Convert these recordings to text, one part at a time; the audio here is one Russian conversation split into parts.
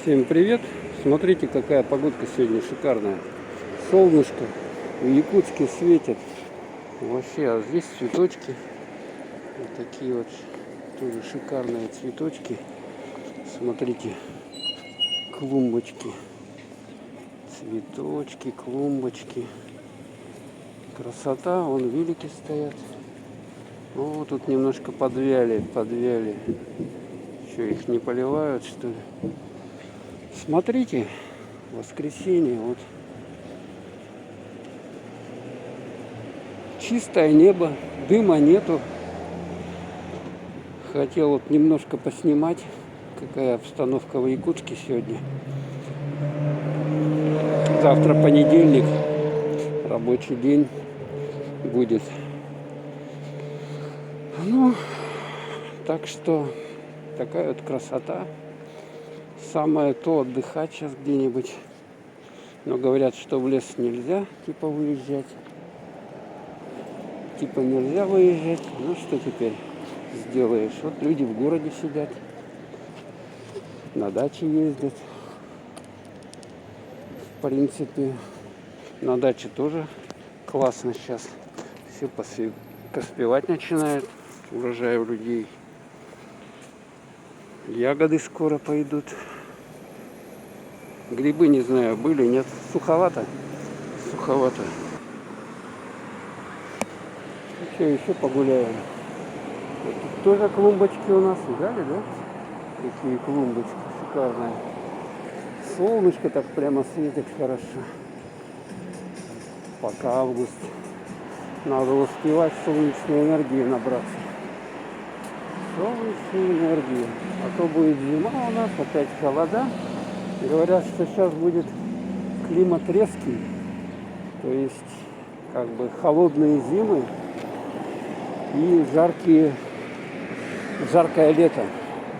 Всем привет! Смотрите, какая погодка сегодня шикарная. Солнышко в Якутске светит. Вообще, а здесь цветочки. Вот такие вот тоже шикарные цветочки. Смотрите, клумбочки. Цветочки, клумбочки. Красота, вон велики стоят. О, тут немножко подвяли. Что, их не поливают, что ли? Смотрите, воскресенье, вот чистое небо, дыма нету. Хотел вот немножко поснимать, какая обстановка в Якутске сегодня. Завтра понедельник, рабочий день будет. Ну, так что такая вот красота. Самое то отдыхать сейчас где-нибудь. Но говорят, что в лес нельзя, выезжать. Нельзя выезжать. Ну, что теперь сделаешь? Вот люди в городе сидят, на даче ездят. В принципе, на даче тоже классно сейчас. Все поспевать начинает. Урожай у людей. Ягоды скоро пойдут. Грибы, не знаю, были, нет. Суховато. Еще погуляем. Тут тоже клумбочки у нас. Видали, да? Какие клумбочки шикарные. Солнышко так прямо светит хорошо. Пока август. Надо успевать солнечной энергии набраться. Солнечную энергию. А то будет зима у нас, опять холода. Говорят, что сейчас будет климат резкий. То есть, холодные зимы и жаркое лето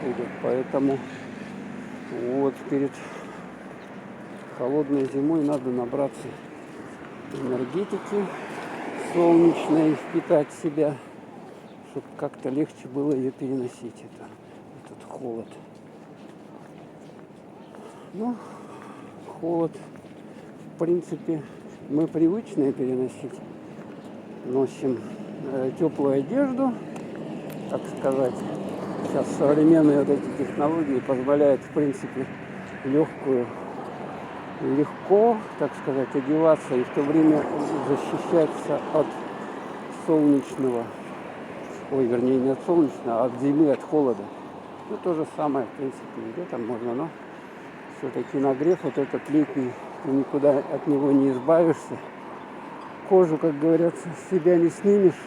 будет. Поэтому вот перед холодной зимой надо набраться энергетики солнечной, впитать в себя, чтобы как-то легче было ее переносить, этот холод. Ну, холод, в принципе, мы привычные переносить. Носим теплую одежду, так сказать. Сейчас современные вот эти технологии позволяют, в принципе, легко, так сказать, одеваться и в то время защищаться от солнечного, не от солнечного, а от зимы, от холода. Ну, то же самое, в принципе, и летом можно, но все-таки нагрев вот этот летний, ты никуда от него не избавишься. Кожу, как говорится, с себя не снимешь.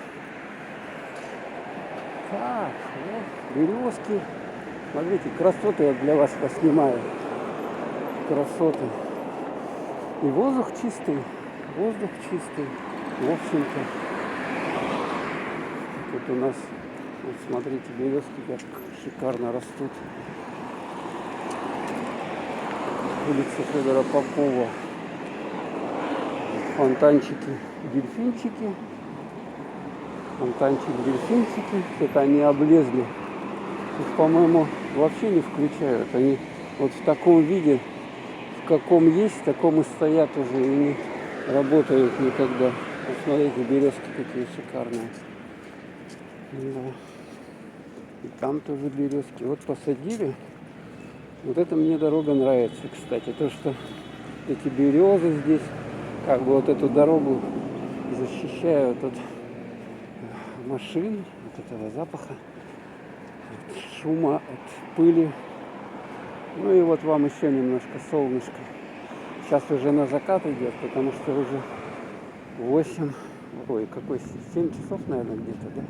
Так, вот, березки. Смотрите, красоты я для вас поснимаю. Красоты. И воздух чистый. В общем-то. Тут у нас, вот смотрите, березки как шикарно растут. Улица Федора Попова. Фонтанчики, дельфинчики. Это они облезли. Их, по-моему, вообще не включают. Они вот в таком виде, в каком есть, в таком и стоят уже и не работают никогда. Вот смотрите, березки какие шикарные. Да. И там тоже березки. Вот посадили. Вот это мне дорога нравится, кстати. То, что эти березы здесь, вот эту дорогу защищают от машин, от этого запаха, от шума, от пыли. Ну и вот вам еще немножко солнышко. Сейчас уже на закат идет, потому что уже 7 часов, наверное, где-то, да?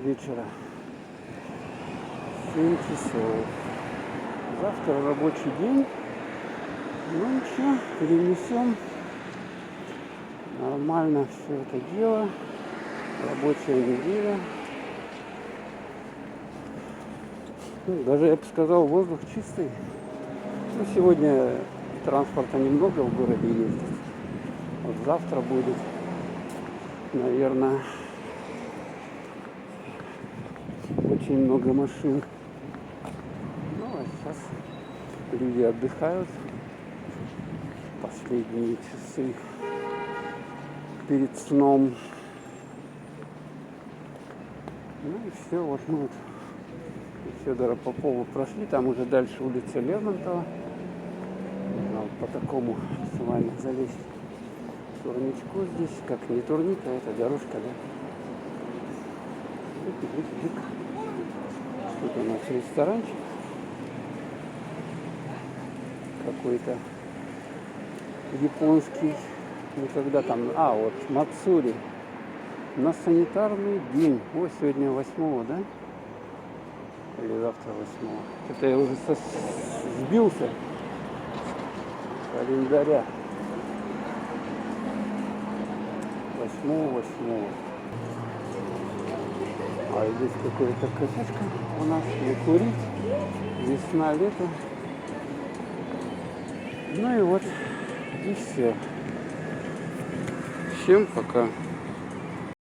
Вечера. 7 часов. Завтра рабочий день. Ну ничего, перенесем. Нормально все это дело. Рабочая неделя. Даже я бы сказал, воздух чистый. Ну, сегодня транспорта немного в городе ездит. Вот завтра будет, наверное, очень много машин. Ну, а сейчас Люди отдыхают последние часы перед сном. Ну и все, вот мы вот Федора Попова прошли, там уже дальше улица Лермонтова. Можно вот по такому с вами залезть турничку здесь, как не турник, а это дорожка, да. Тут у нас ресторанчик какой-то японский. Никогда там, вот Мацури. На санитарный день. Ой, сегодня 8-го, да? Или завтра 8-го. Это я уже сбился с календаря. 8-го. А здесь какая-то кафешка у нас. Не курить. Весна, лето. Ну и вот. И все. Всем пока.